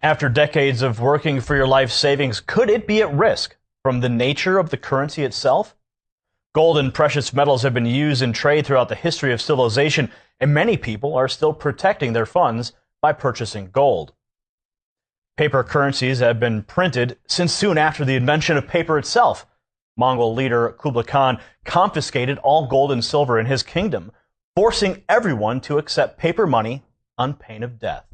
After decades of working for your life savings, could it be at risk from the nature of the currency itself? Gold and precious metals have been used in trade throughout the history of civilization, and many people are still protecting their funds by purchasing gold. Paper currencies have been printed since soon after the invention of paper itself. Mongol leader Kublai Khan confiscated all gold and silver in his kingdom, forcing everyone to accept paper money on pain of death.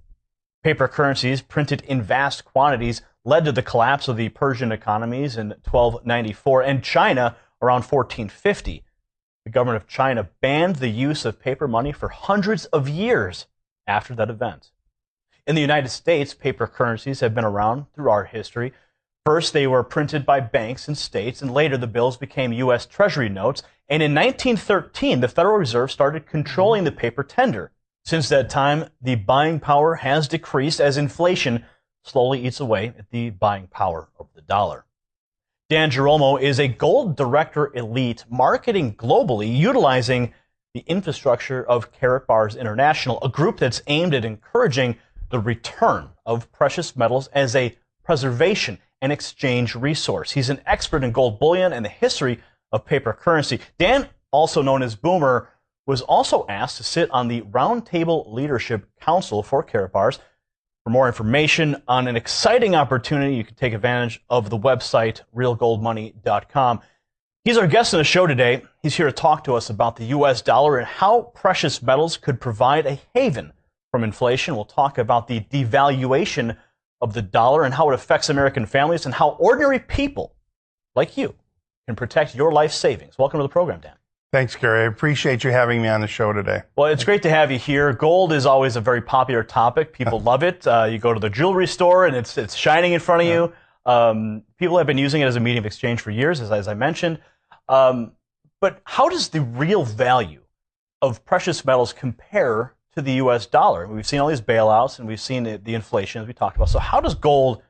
Paper currencies printed in vast quantities led to the collapse of the Persian economies in 1294 and China around 1450. The government of China banned the use of paper money for hundreds of years after that event. In the United States, paper currencies have been around through our history. First, they were printed by banks and states, and later the bills became U.S. Treasury notes. And in 1913, the Federal Reserve started controlling the paper tender. Since that time, the buying power has decreased as inflation slowly eats away at the buying power of the dollar. Dan Giromo is a gold director elite marketing globally, utilizing the infrastructure of Karatbars International, a group that's aimed at encouraging the return of precious metals as a preservation and exchange resource. He's an expert in gold bullion and the history of paper currency. Dan, also known as Boomer, was also asked to sit on the Roundtable Leadership Council for Karatbars. For more information on an exciting opportunity, you can take advantage of the website realgoldmoney.com. He's our guest on the show today. He's here to talk to us about the U.S. dollar and how precious metals could provide a haven from inflation. We'll talk about the devaluation of the dollar and how it affects American families and how ordinary people like you can protect your life savings. Welcome to the program, Dan. Thanks, Gary. I appreciate you having me on the show today. Well, it's great to have you here. Gold is always a very popular topic. People love it. You go to the jewelry store and it's shining in front of you. People have been using it as a medium of exchange for years, as I mentioned. But how does the real value of precious metals compare to the U.S. dollar? We've seen all these bailouts and we've seen the inflation, as we talked about. So how is gold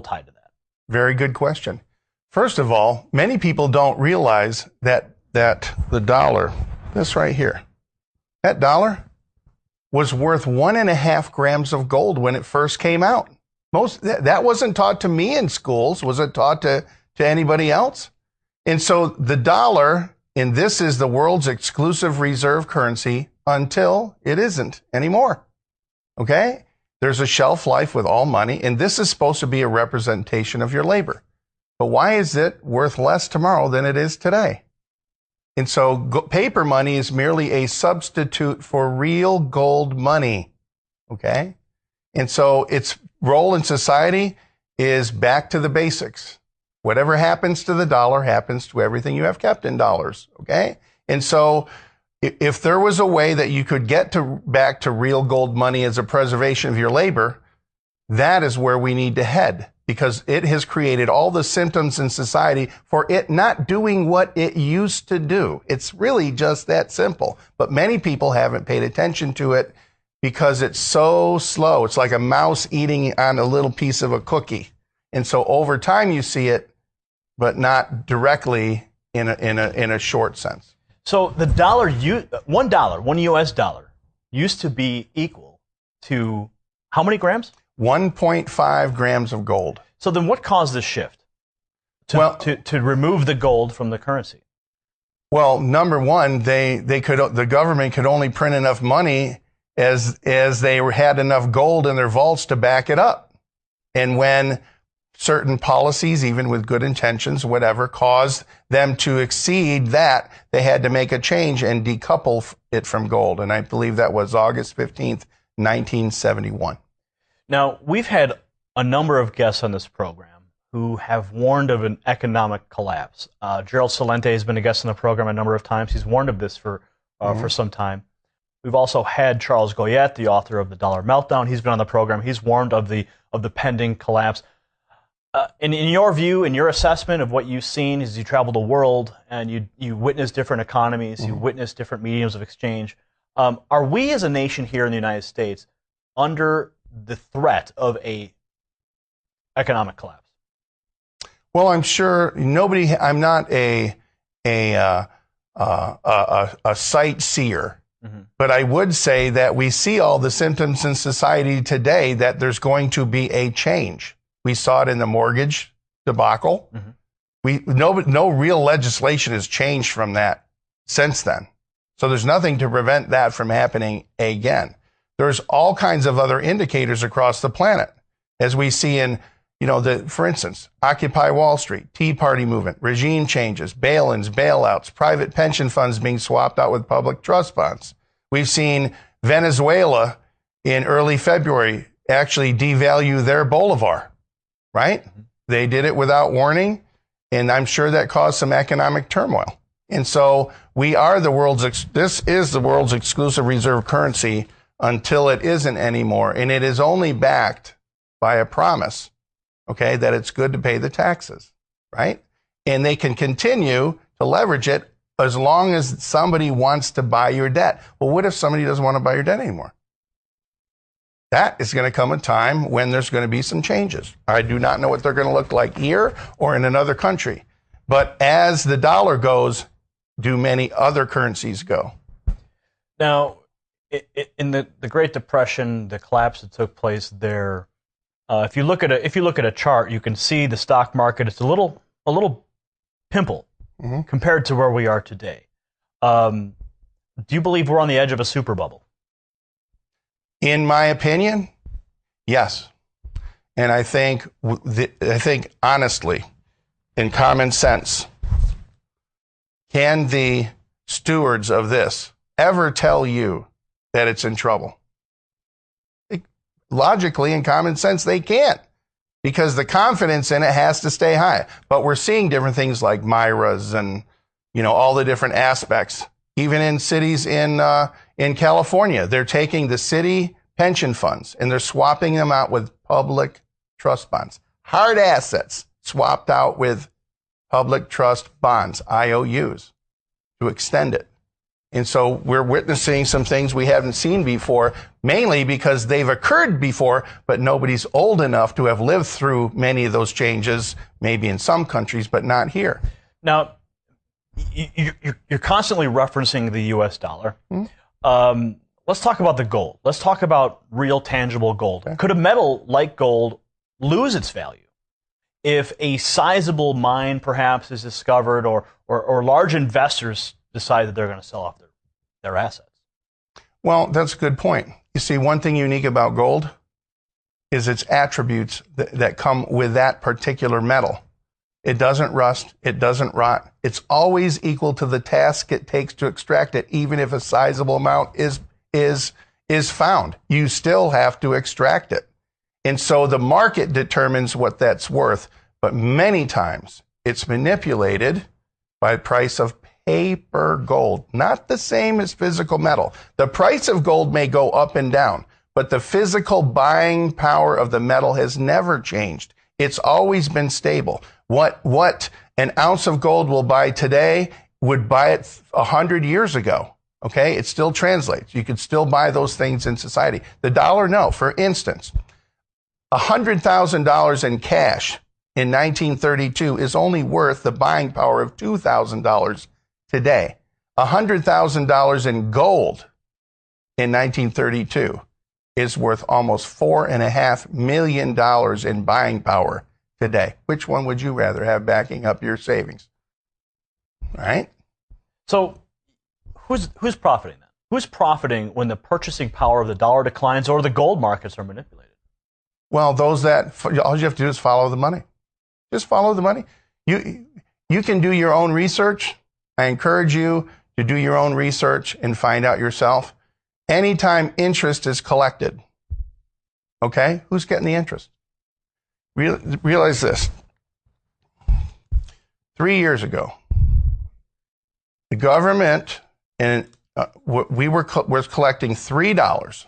tied to that? Very good question. First of all, many people don't realize that the dollar, this right here, that dollar was worth 1.5 grams of gold when it first came out. That wasn't taught to me in schools. Was it taught to anybody else? And so the dollar, and this is the world's exclusive reserve currency until it isn't anymore. Okay? There's a shelf life with all money, and this is supposed to be a representation of your labor. But why is it worth less tomorrow than it is today? And so paper money is merely a substitute for real gold money, okay? And so its role in society is back to the basics. Whatever happens to the dollar happens to everything you have kept in dollars, okay? And so if there was a way that you could get back to real gold money as a preservation of your labor, that is where we need to head, because it has created all the symptoms in society for it not doing what it used to do. It's really just that simple. But many people haven't paid attention to it because it's so slow. It's like a mouse eating on a little piece of a cookie. And so over time you see it, but not directly in a short sense. So the dollar, one U.S. dollar used to be equal to how many grams? 1.5 grams of gold. So then what caused this shift to remove the gold from the currency? Well, number one, the government could only print enough money as they had enough gold in their vaults to back it up. And when certain policies, even with good intentions, whatever, caused them to exceed that, they had to make a change and decouple it from gold. And I believe that was August 15th, 1971. Now, we've had a number of guests on this program who have warned of an economic collapse. Gerald Celente has been a guest on the program a number of times. He's warned of this for some time. We've also had Charles Goyette, the author of The Dollar Meltdown. He's been on the program. He's warned of the pending collapse. In your view, in your assessment of what you've seen as you travel the world and you witness different economies, you witness different mediums of exchange, are we as a nation here in the United States under the threat of a economic collapse? Well, I'm sure I'm not a sightseer But I would say that we see all the symptoms in society today that there's going to be a change. We saw it in the mortgage debacle. No real legislation has changed from that since then. So there's nothing to prevent that from happening again. There's all kinds of other indicators across the planet, as we see in, for instance, Occupy Wall Street, Tea Party movement, regime changes, bail-ins, bailouts, private pension funds being swapped out with public trust bonds. We've seen Venezuela in early February actually devalue their bolivar, right? They did it without warning, and I'm sure that caused some economic turmoil. And so this is the world's exclusive reserve currency until it isn't anymore. And it is only backed by a promise, okay, that it's good to pay the taxes, right? And they can continue to leverage it as long as somebody wants to buy your debt. Well, what if somebody doesn't want to buy your debt anymore? That is going to come a time when there's going to be some changes. I do not know what they're going to look like here or in another country. But as the dollar goes, do many other currencies go? Now, in the Great Depression, the collapse that took place there, if you look at a chart, you can see the stock market. It's a little pimple compared to where we are today. Do you believe we're on the edge of a super bubble? In my opinion, yes. And I think honestly, in common sense, can the stewards of this ever tell you that it's in trouble? Logically, in common sense, they can't, because the confidence in it has to stay high. But we're seeing different things like Myras and, all the different aspects. Even in cities in California, they're taking the city pension funds and they're swapping them out with public trust bonds. Hard assets swapped out with public trust bonds, IOUs, to extend it. And so we're witnessing some things we haven't seen before, mainly because they've occurred before, but nobody's old enough to have lived through many of those changes, maybe in some countries, but not here. Now, you're constantly referencing the U.S. dollar. Let's talk about the gold. Let's talk about real tangible gold. Okay. Could a metal like gold lose its value if a sizable mine perhaps is discovered, or large investors decide that they're going to sell off their assets? Well, that's a good point. You see, one thing unique about gold is its attributes that come with that particular metal. It doesn't rust. It doesn't rot. It's always equal to the task it takes to extract it, even if a sizable amount is found. You still have to extract it. And so the market determines what that's worth, but many times it's manipulated by the price of paper gold, not the same as physical metal. The price of gold may go up and down, but the physical buying power of the metal has never changed. It's always been stable. What an ounce of gold will buy today would buy it 100 years ago. Okay, it still translates. You could still buy those things in society. The dollar, no. For instance, $100,000 in cash in 1932 is only worth the buying power of $2,000 today. $100,000 in gold in 1932 is worth almost $4.5 million in buying power today. Which one would you rather have backing up your savings? All right? So who's profiting then? Who's profiting when the purchasing power of the dollar declines or the gold markets are manipulated? Well, all you have to do is follow the money. Just follow the money. You can do your own research. I encourage you to do your own research and find out yourself. Anytime interest is collected, okay, who's getting the interest? Realize this. 3 years ago, the government was collecting $3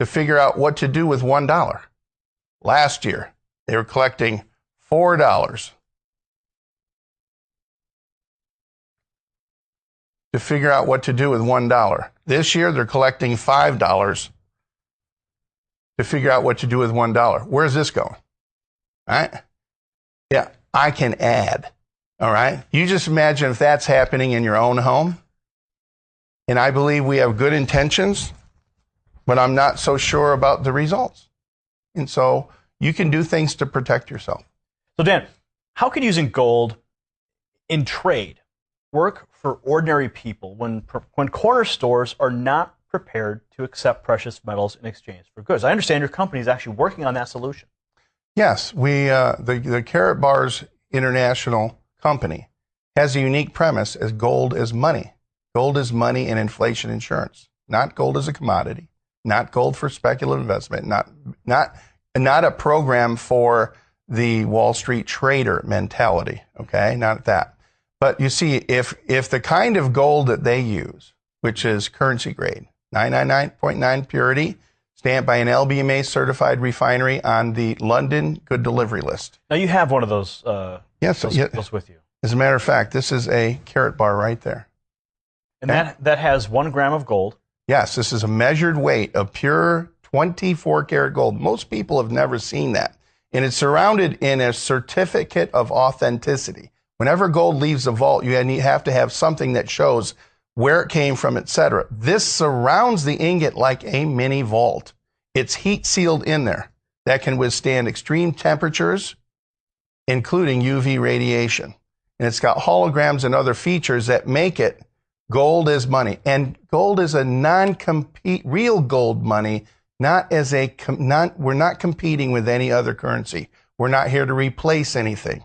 to figure out what to do with $1. Last year, they were collecting $4 to figure out what to do with $1. This year, they're collecting $5 to figure out what to do with $1. Where's this going? All right? Yeah, I can add. All right? You just imagine if that's happening in your own home. And I believe we have good intentions, but I'm not so sure about the results. And so you can do things to protect yourself. So Dan, how could using gold in trade work for ordinary people when corner stores are not prepared to accept precious metals in exchange for goods? I understand your company is actually working on that solution. Yes, the Karatbars International Company has a unique premise as gold is money. Gold is money and inflation insurance, not gold as a commodity, not gold for speculative investment, not a program for the Wall Street trader mentality, okay? Not that. But you see, if the kind of gold that they use, which is currency grade, 999.9 purity, stamped by an LBMA certified refinery on the London Good Delivery List. Now you have one of those. Yes, those with you. As a matter of fact, this is a Karatbar right there. And that has 1 gram of gold. Yes, this is a measured weight of pure 24 karat gold. Most people have never seen that. And it's surrounded in a certificate of authenticity. Whenever gold leaves the vault, you have to have something that shows where it came from, etc. This surrounds the ingot like a mini vault. It's heat sealed in there that can withstand extreme temperatures, including UV radiation. And it's got holograms and other features that make it gold is money. And gold is a non-compete, real gold money, we're not competing with any other currency. We're not here to replace anything.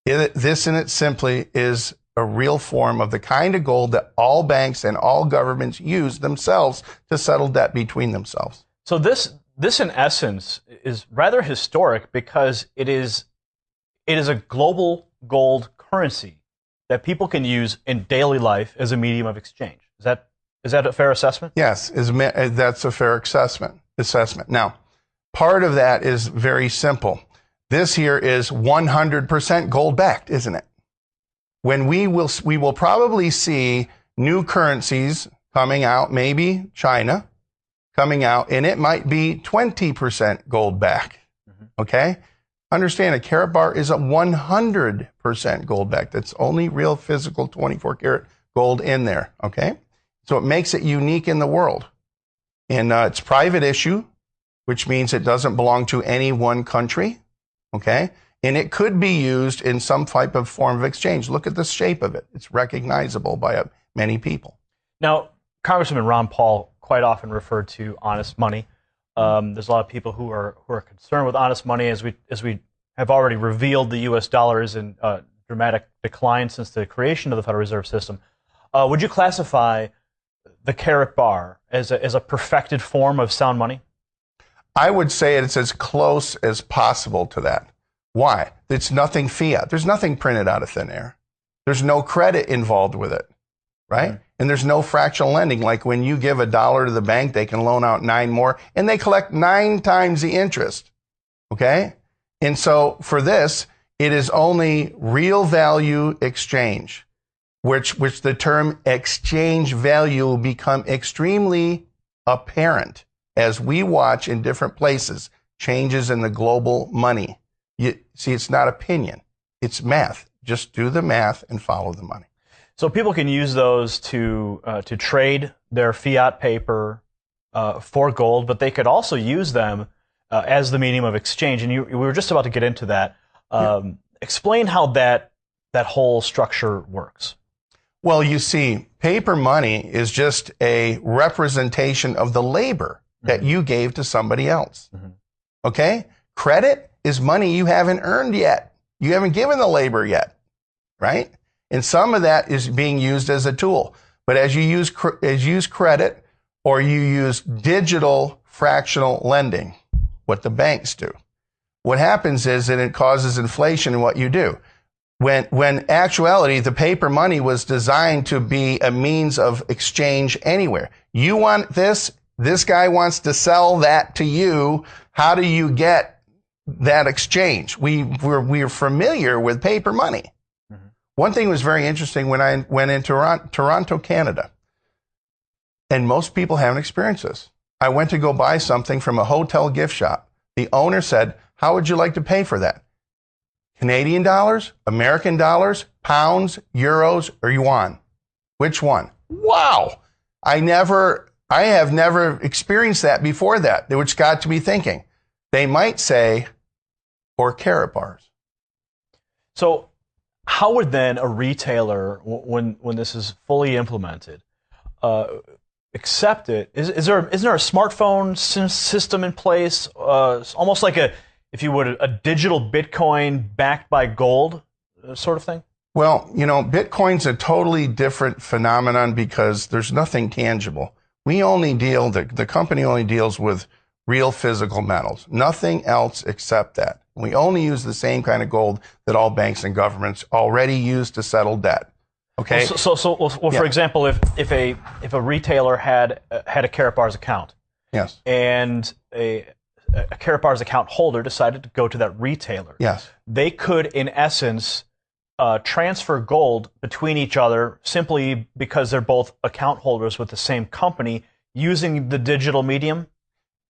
This in it simply is a real form of the kind of gold that all banks and all governments use themselves to settle debt between themselves. So this in essence is rather historic because it is a global gold currency that people can use in daily life as a medium of exchange. Is that a fair assessment? Yes, that's a fair assessment. Now, part of that is very simple. This here is 100% gold backed, isn't it? When we will probably see new currencies coming out, maybe China coming out, and it might be 20% gold back. Okay? Understand a Karatbar is a 100% gold back. That's only real physical 24 karat gold in there. Okay? So it makes it unique in the world. And it's private issue, which means it doesn't belong to any one country. Okay? And it could be used in some type of form of exchange. Look at the shape of it. It's recognizable by many people. Now, Congressman Ron Paul quite often referred to honest money. There's a lot of people who are concerned with honest money, as we have already revealed. The U.S. dollar is in dramatic decline since the creation of the Federal Reserve System. Would you classify the Karatbar as a perfected form of sound money? I would say it's as close as possible to that. Why? It's nothing fiat. There's nothing printed out of thin air. There's no credit involved with it, right? Mm-hmm. And there's no fractional lending. Like when you give $1 to the bank, they can loan out 9 more, and they collect 9 times the interest, okay? And so for this, it is only real value exchange, which the term exchange value will become extremely apparent as we watch in different places changes in the global money. You see, it's not opinion, it's math. Just do the math and follow the money. So people can use those to trade their fiat paper for gold, but they could also use them as the medium of exchange. And we were just about to get into that. Explain how that whole structure works. Well, you see, paper money is just a representation of the labor that you gave to somebody else. Okay? Credit is money you haven't earned yet. You haven't given the labor yet, right? And some of that is being used as a tool. But as you use credit or you use digital fractional lending, what the banks do, what happens is that it causes inflation in what you do. When actuality, the paper money was designed to be a means of exchange anywhere. You want this guy wants to sell that to you. How do you get that exchange? We're familiar with paper money. One thing was very interesting when I went into Toronto, Canada, and most people haven't experienced this. I went to go buy something from a hotel gift shop. The owner said, "How would you like to pay for that? Canadian dollars, American dollars, pounds, euros, or yuan? Which one?" Wow. I have never experienced that before that, which got to me thinking. They might say, or Karatbars. So how would then a retailer, when this is fully implemented, accept it? Isn't there a smartphone system in place, almost like if you would, a digital Bitcoin backed by gold sort of thing? Well, Bitcoin's a totally different phenomenon because there's nothing tangible. The company only deals with real physical metals, nothing else except that. We only use the same kind of gold that all banks and governments already use to settle debt. Okay. For example, if a retailer had a Karatbars account, yes, and a Karatbars account holder decided to go to that retailer, yes, they could, in essence, transfer gold between each other simply because they're both account holders with the same company using the digital medium.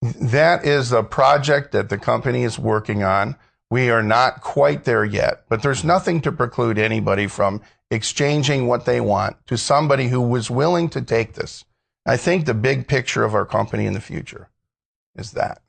That is a project that the company is working on. We are not quite there yet, but there's nothing to preclude anybody from exchanging what they want to somebody who was willing to take this. I think the big picture of our company in the future is that.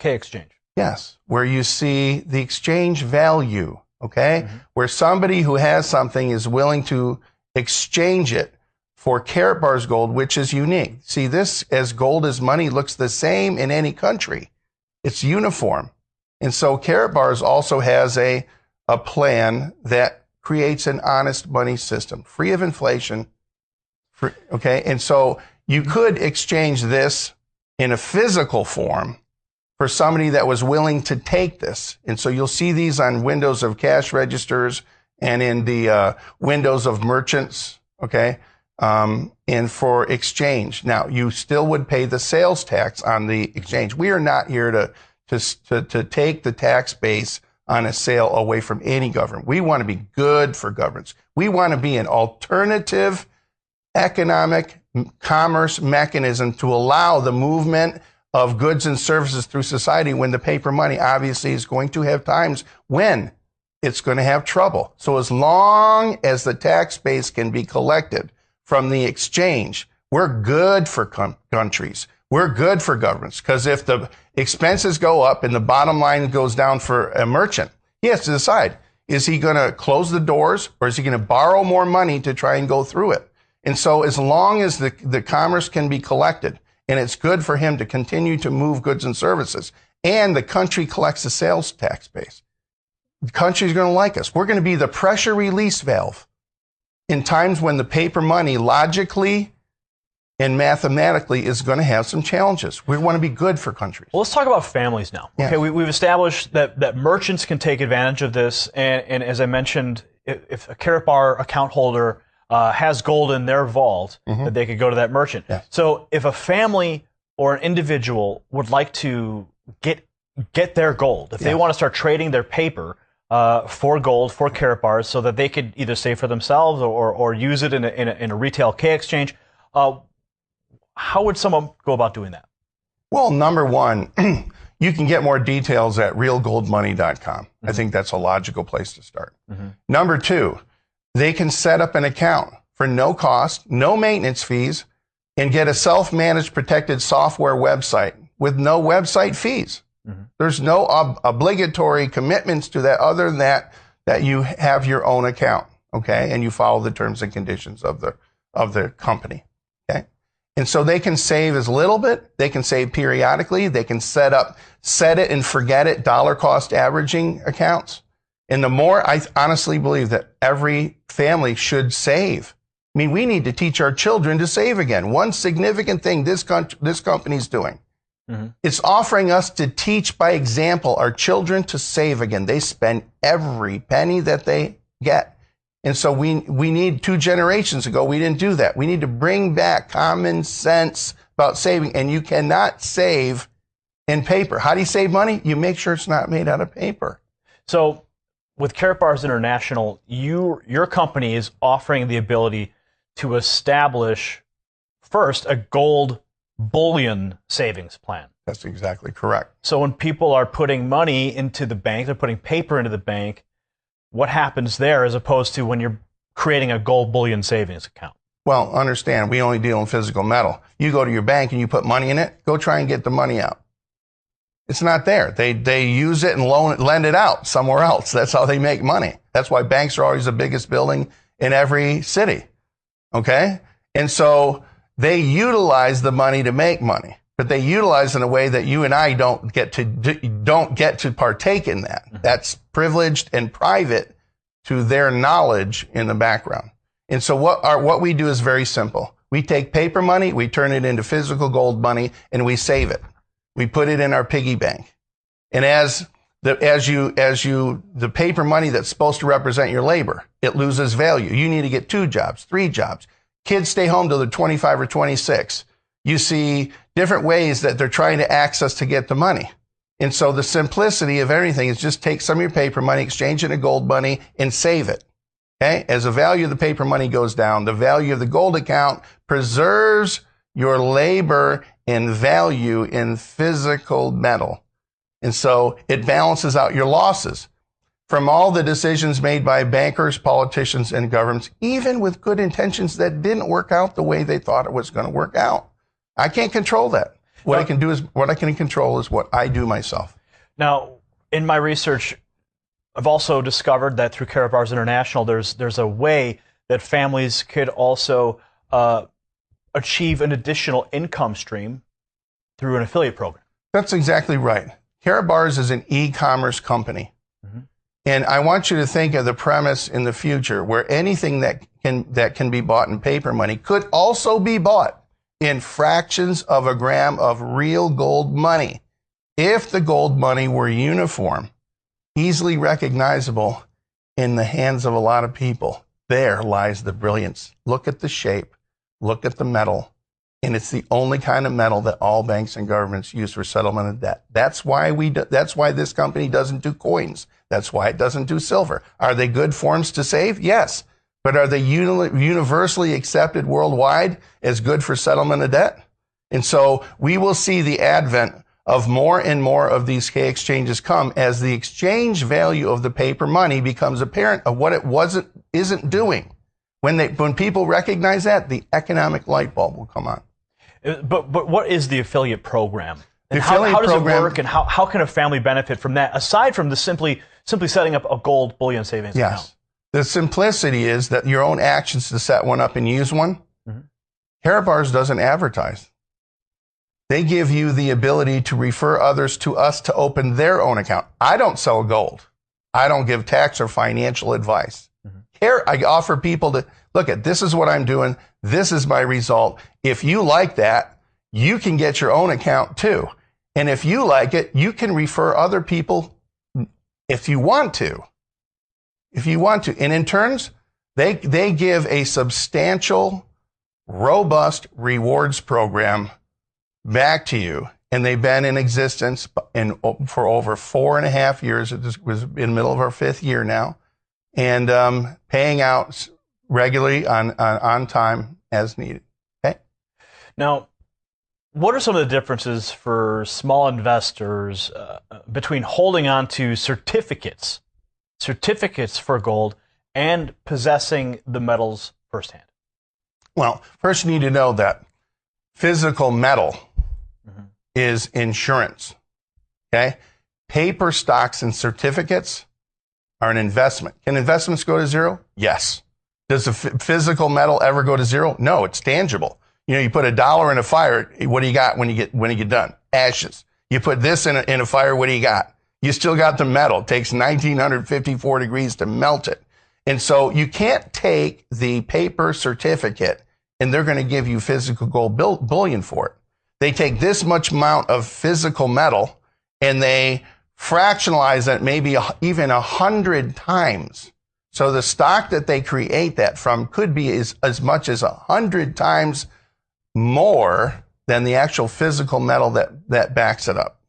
K-exchange. Yes, where you see the exchange value, okay? Where somebody who has something is willing to exchange it for Karatbars gold, which is unique. See, this, as gold as money, looks the same in any country. It's uniform. And so Karatbars also has a plan that creates an honest money system, free of inflation. Okay, and so you could exchange this in a physical form for somebody that was willing to take this. And so you'll see these on windows of cash registers and in the windows of merchants, okay, and for exchange. Now, you still would pay the sales tax on the exchange. We are not here to take the tax base on a sale away from any government. We want to be good for governments. We want to be an alternative economic commerce mechanism to allow the movement of goods and services through society, when the paper money obviously is going to have times when it's going to have trouble. So as long as the tax base can be collected from the exchange, we're good for countries. We're good for governments, because if the expenses go up and the bottom line goes down for a merchant, he has to decide, is he going to close the doors or is he going to borrow more money to try and go through it? And so as long as the commerce can be collected, and it's good for him to continue to move goods and services, and the country collects the sales tax base, the country's going to like us. We're going to be the pressure release valve in times when the paper money logically and mathematically is going to have some challenges. We want to be good for countries. Well, let's talk about families now. Yes. Okay, we've established that merchants can take advantage of this, and as I mentioned, if a Karatbar account holder has gold in their vault, that they could go to that merchant. Yes. So if a family or an individual would like to get their gold, if they want to start trading their paper for gold, for Karatbars, so that they could either save for themselves or use it in a retail K exchange, how would someone go about doing that? Well, number one, you can get more details at realgoldmoney.com. I think that's a logical place to start. Number two, they can set up an account for no cost, no maintenance fees, and get a self-managed protected software website with no website fees. There's no obligatory commitments to that other than that you have your own account, okay? And you follow the terms and conditions of the company, okay? And so they can save as little bit, they can save periodically, they can set it and forget it, dollar cost averaging accounts. And the more, I honestly believe that every family should save. I mean, we need to teach our children to save again. One significant thing this company's doing, it's offering us to teach by example our children to save again. They spend every penny that they get. And so we need, 2 generations ago, we didn't do that. We need to bring back common sense about saving. And you cannot save in paper. How do you save money? You make sure it's not made out of paper. So with Karatbars International, your company is offering the ability to establish, first, a gold bullion savings plan. That's exactly correct. So when people are putting money into the bank, they're putting paper into the bank, what happens there as opposed to when you're creating a gold bullion savings account? Well, understand, we only deal in physical metal. You go to your bank and you put money in it, go try and get the money out. It's not there. They use it and lend it out somewhere else. That's how they make money. That's why banks are always the biggest building in every city. Okay? And so they utilize the money to make money, but they utilize in a way that you and I don't get to partake in that. That's privileged and private to their knowledge in the background. And so what we do is very simple. We take paper money, we turn it into physical gold money, and we save it. We put it in our piggy bank. And the paper money that's supposed to represent your labor, it loses value. You need to get 2 jobs, 3 jobs. Kids stay home till they're 25 or 26. You see different ways that they're trying to access to get the money. And so the simplicity of everything is just take some of your paper money, exchange it into gold money, and save it. Okay? As the value of the paper money goes down, the value of the gold account preserves your labor and value in physical metal. And so it balances out your losses from all the decisions made by bankers, politicians, and governments, even with good intentions that didn't work out the way they thought it was going to work out. I can't control that. What I can control is what I do myself. Now, in my research, I've also discovered that through Karatbars International, there's a way that families could also achieve an additional income stream through an affiliate program. That's exactly right. Karatbars is an e-commerce company. And I want you to think of the premise in the future where anything that can be bought in paper money could also be bought in fractions of a gram of real gold money. If the gold money were uniform, easily recognizable in the hands of a lot of people, there lies the brilliance. Look at the shape, look at the metal, and it's the only kind of metal that all banks and governments use for settlement of debt. That's why this company doesn't do coins. That's why it doesn't do silver. Are they good forms to save? Yes. But are they universally accepted worldwide as good for settlement of debt? And so we will see the advent of more and more of these K exchanges come as the exchange value of the paper money becomes apparent of what it isn't doing. When people recognize that, the economic light bulb will come on. But what is the affiliate program? And how does it work, and how can a family benefit from that, aside from the simply setting up a gold bullion savings account? Yes. The simplicity is that your own actions to set one up and use one. Karatbars doesn't advertise. They give you the ability to refer others to us to open their own account. I don't sell gold. I don't give tax or financial advice. Here, I offer people to look at, this is what I'm doing. This is my result. If you like that, you can get your own account too. And if you like it, you can refer other people if you want to. And in turns, they give a substantial, robust rewards program back to you. And they've been in existence for over 4.5 years. It was in the middle of our 5th year now. And paying out regularly on time as needed. Okay? Now, what are some of the differences for small investors between holding on to certificates for gold and possessing the metals firsthand? Well, first you need to know that physical metal is insurance. Okay? Paper stocks and certificates are an investment. Can investments go to zero? Yes. Does the physical metal ever go to zero? No, it's tangible. You put $1 in a fire, what do you got when you get done? Ashes. You put this in a fire, what do you got? You still got the metal. It takes 1954 degrees to melt it. And so you can't take the paper certificate and they're going to give you physical gold bullion for it. They take this much amount of physical metal and they fractionalize it maybe even 100 times. So the stock that they create that from could be as much as 100 times more than the actual physical metal that backs it up.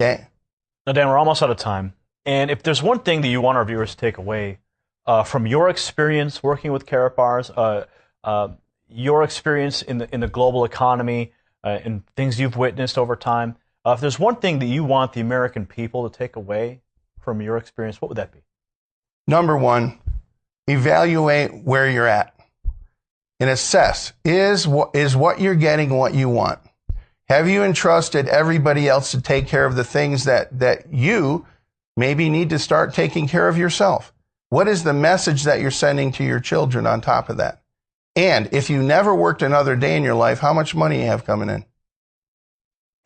Okay? Now, Dan, we're almost out of time. And if there's one thing that you want our viewers to take away from your experience working with Karatbars, your experience in the global economy, and things you've witnessed over time, if there's one thing that you want the American people to take away from your experience, what would that be? Number one, evaluate where you're at. and assess, is what you're getting what you want? Have you entrusted everybody else to take care of the things that you maybe need to start taking care of yourself? What is the message that you're sending to your children on top of that? And if you never worked another day in your life, how much money you have coming in?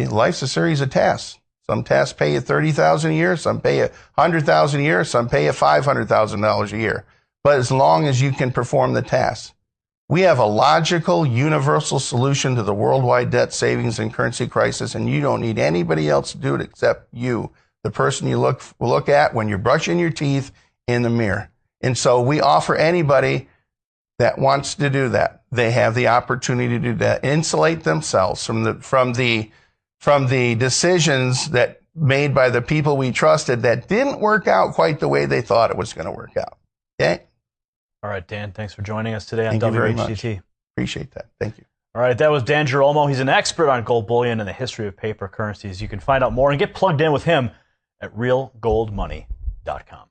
Life's a series of tasks. Some tasks pay you $30,000 a year, some pay you $100,000 a year, some pay you $500,000 a year. But as long as you can perform the tasks. We have a logical, universal solution to the worldwide debt, savings, and currency crisis, and you don't need anybody else to do it except you, the person you look at when you're brushing your teeth in the mirror. And so we offer anybody that wants to do that. They have the opportunity to do that, insulate themselves from the decisions that made by the people we trusted that didn't work out quite the way they thought it was going to work out. Okay? All right, Dan, thanks for joining us today on Thank you very much. WHCT. Appreciate that. Thank you. All right, that was Dan Giromo. He's an expert on gold bullion and the history of paper currencies. You can find out more and get plugged in with him at realgoldmoney.com.